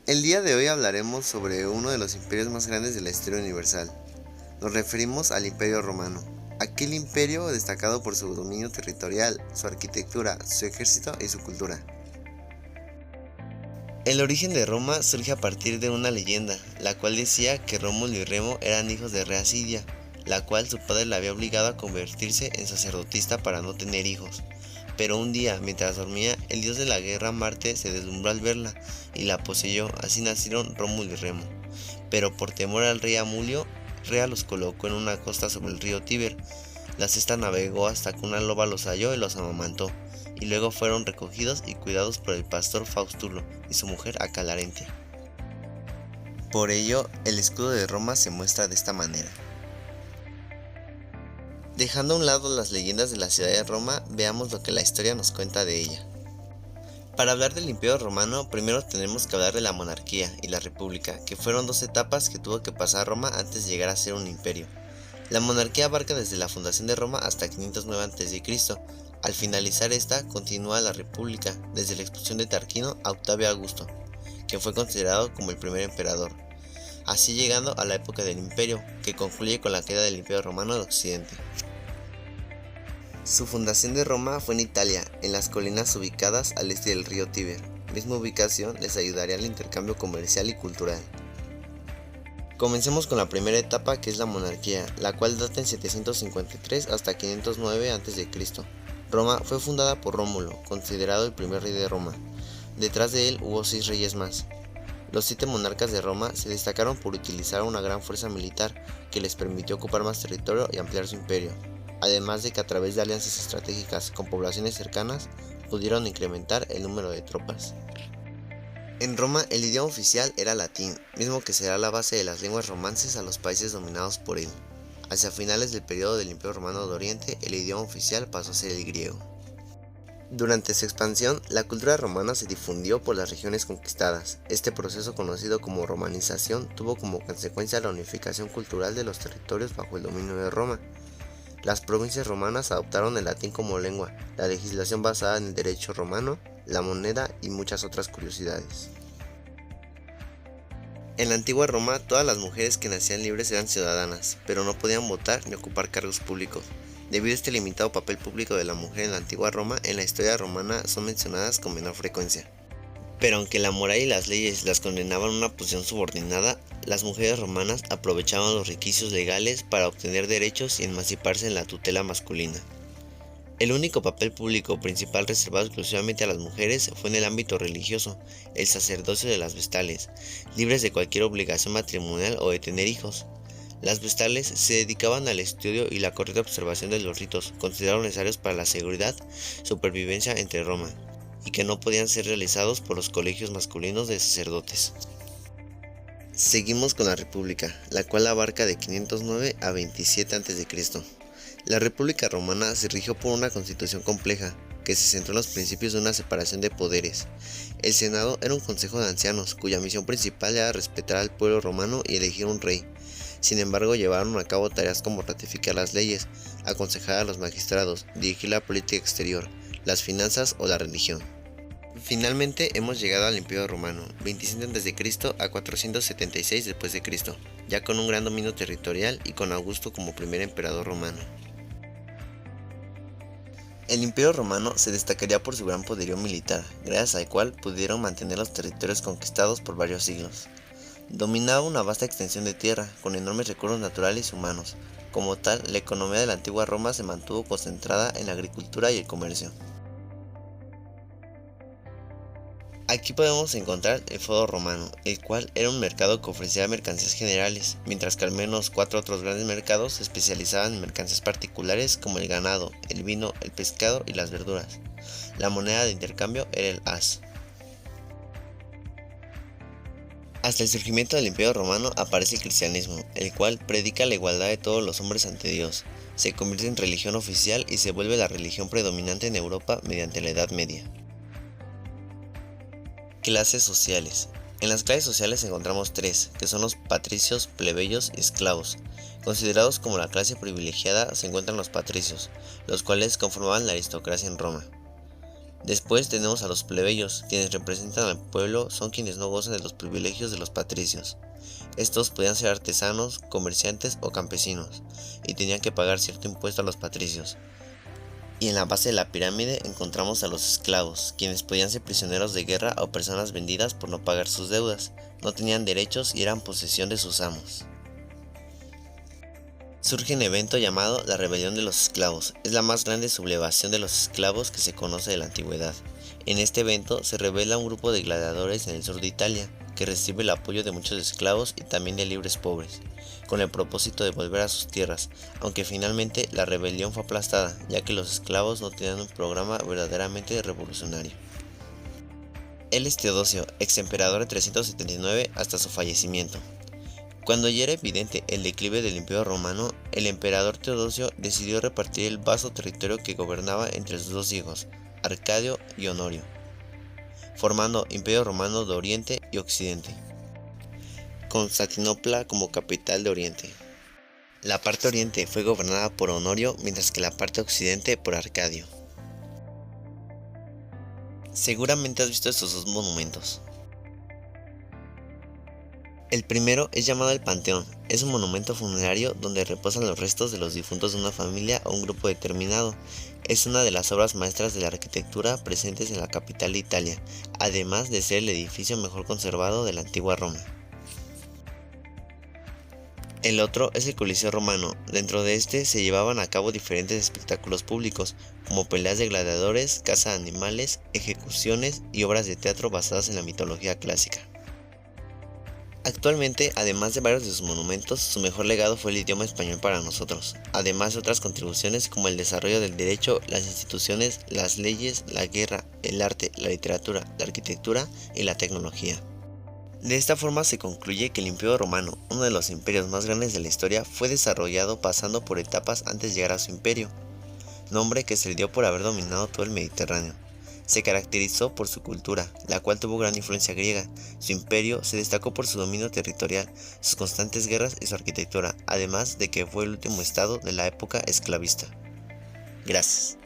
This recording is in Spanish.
El día de hoy hablaremos sobre uno de los imperios más grandes de la historia universal. Nos referimos al Imperio Romano, aquel imperio destacado por su dominio territorial, su arquitectura, su ejército y su cultura. El origen de Roma surge a partir de una leyenda, la cual decía que Rómulo y Remo eran hijos de Rea Silvia, la cual su padre la había obligado a convertirse en sacerdotisa para no tener hijos. Pero un día, mientras dormía, el dios de la guerra Marte se deslumbró al verla y la poseyó, así nacieron Rómulo y Remo. Pero por temor al rey Amulio, Rea los colocó en una costa sobre el río Tíber. La cesta navegó hasta que una loba los halló y los amamantó, y luego fueron recogidos y cuidados por el pastor Faustulo y su mujer Acalarente. Por ello, el escudo de Roma se muestra de esta manera. Dejando a un lado las leyendas de la ciudad de Roma, veamos lo que la historia nos cuenta de ella. Para hablar del Imperio Romano, primero tenemos que hablar de la monarquía y la república, que fueron dos etapas que tuvo que pasar Roma antes de llegar a ser un imperio. La monarquía abarca desde la fundación de Roma hasta 509 a.C. Al finalizar esta, continúa la república, desde la expulsión de Tarquino a Octavio Augusto, quien fue considerado como el primer emperador, así llegando a la época del imperio, que concluye con la caída del Imperio Romano de Occidente. Su fundación de Roma fue en Italia, en las colinas ubicadas al este del río Tíber. Misma ubicación les ayudaría al intercambio comercial y cultural. Comencemos con la primera etapa, que es la monarquía, la cual data en 753 hasta 509 a.C. Roma fue fundada por Rómulo, considerado el primer rey de Roma. Detrás de él hubo 6 reyes más. Los 7 monarcas de Roma se destacaron por utilizar una gran fuerza militar que les permitió ocupar más territorio y ampliar su imperio, además de que a través de alianzas estratégicas con poblaciones cercanas pudieron incrementar el número de tropas. En Roma el idioma oficial era latín, mismo que será la base de las lenguas romances a los países dominados por él. Hacia finales del periodo del Imperio Romano de Oriente, el idioma oficial pasó a ser el griego. Durante su expansión, la cultura romana se difundió por las regiones conquistadas. Este proceso, conocido como romanización, tuvo como consecuencia la unificación cultural de los territorios bajo el dominio de Roma. Las provincias romanas adoptaron el latín como lengua, la legislación basada en el derecho romano, la moneda y muchas otras curiosidades. En la antigua Roma, todas las mujeres que nacían libres eran ciudadanas, pero no podían votar ni ocupar cargos públicos. Debido a este limitado papel público de la mujer en la antigua Roma, en la historia romana son mencionadas con menor frecuencia. Pero aunque la moral y las leyes las condenaban a una posición subordinada, las mujeres romanas aprovechaban los requisitos legales para obtener derechos y emanciparse en la tutela masculina. El único papel público principal reservado exclusivamente a las mujeres fue en el ámbito religioso, el sacerdocio de las vestales, libres de cualquier obligación matrimonial o de tener hijos. Las vestales se dedicaban al estudio y la correcta observación de los ritos, considerados necesarios para la seguridad, supervivencia entre Roma, y que no podían ser realizados por los colegios masculinos de sacerdotes. Seguimos con la República, la cual abarca de 509 a 27 a.C. La República Romana se rigió por una constitución compleja, que se centró en los principios de una separación de poderes. El Senado era un consejo de ancianos, cuya misión principal era respetar al pueblo romano y elegir un rey. Sin embargo, llevaron a cabo tareas como ratificar las leyes, aconsejar a los magistrados, dirigir la política exterior, las finanzas o la religión. Finalmente hemos llegado al Imperio Romano, 25 a.C. a 476 d.C., ya con un gran dominio territorial y con Augusto como primer emperador romano. El Imperio Romano se destacaría por su gran poderío militar, gracias al cual pudieron mantener los territorios conquistados por varios siglos. Dominaba una vasta extensión de tierra, con enormes recursos naturales y humanos. Como tal, la economía de la antigua Roma se mantuvo concentrada en la agricultura y el comercio. Aquí podemos encontrar el foro romano, el cual era un mercado que ofrecía mercancías generales, mientras que al menos 4 otros grandes mercados se especializaban en mercancías particulares como el ganado, el vino, el pescado y las verduras. La moneda de intercambio era el as. Hasta el surgimiento del Imperio Romano aparece el cristianismo, el cual predica la igualdad de todos los hombres ante Dios. Se convierte en religión oficial y se vuelve la religión predominante en Europa mediante la Edad Media. Clases sociales. En las clases sociales encontramos 3, que son los patricios, plebeyos y esclavos. Considerados como la clase privilegiada se encuentran los patricios, los cuales conformaban la aristocracia en Roma. Después tenemos a los plebeyos, quienes representan al pueblo, son quienes no gozan de los privilegios de los patricios. Estos podían ser artesanos, comerciantes o campesinos, y tenían que pagar cierto impuesto a los patricios. Y en la base de la pirámide encontramos a los esclavos, quienes podían ser prisioneros de guerra o personas vendidas por no pagar sus deudas, no tenían derechos y eran posesión de sus amos. Surge un evento llamado la Rebelión de los Esclavos. Es la más grande sublevación de los esclavos que se conoce de la antigüedad. En este evento se rebela un grupo de gladiadores en el sur de Italia, que recibe el apoyo de muchos esclavos y también de libres pobres, con el propósito de volver a sus tierras, aunque finalmente la rebelión fue aplastada, ya que los esclavos no tenían un programa verdaderamente revolucionario. Él es Teodosio, ex emperador de 379 hasta su fallecimiento. Cuando ya era evidente el declive del Imperio Romano, el emperador Teodosio decidió repartir el vasto territorio que gobernaba entre sus dos hijos, Arcadio y Honorio, formando Imperio Romano de Oriente y Occidente, Constantinopla como capital de Oriente. La parte oriente fue gobernada por Honorio, mientras que la parte occidente por Arcadio. Seguramente has visto estos dos monumentos. El primero es llamado el Panteón. Es un monumento funerario donde reposan los restos de los difuntos de una familia o un grupo determinado. Es una de las obras maestras de la arquitectura presentes en la capital de Italia, además de ser el edificio mejor conservado de la antigua Roma. El otro es el Coliseo Romano. Dentro de este se llevaban a cabo diferentes espectáculos públicos, como peleas de gladiadores, caza de animales, ejecuciones y obras de teatro basadas en la mitología clásica. Actualmente, además de varios de sus monumentos, su mejor legado fue el idioma español para nosotros, además de otras contribuciones como el desarrollo del derecho, las instituciones, las leyes, la guerra, el arte, la literatura, la arquitectura y la tecnología. De esta forma se concluye que el Imperio Romano, uno de los imperios más grandes de la historia, fue desarrollado pasando por etapas antes de llegar a su imperio, nombre que se le dio por haber dominado todo el Mediterráneo. Se caracterizó por su cultura, la cual tuvo gran influencia griega. Su imperio se destacó por su dominio territorial, sus constantes guerras y su arquitectura, además de que fue el último estado de la época esclavista. Gracias.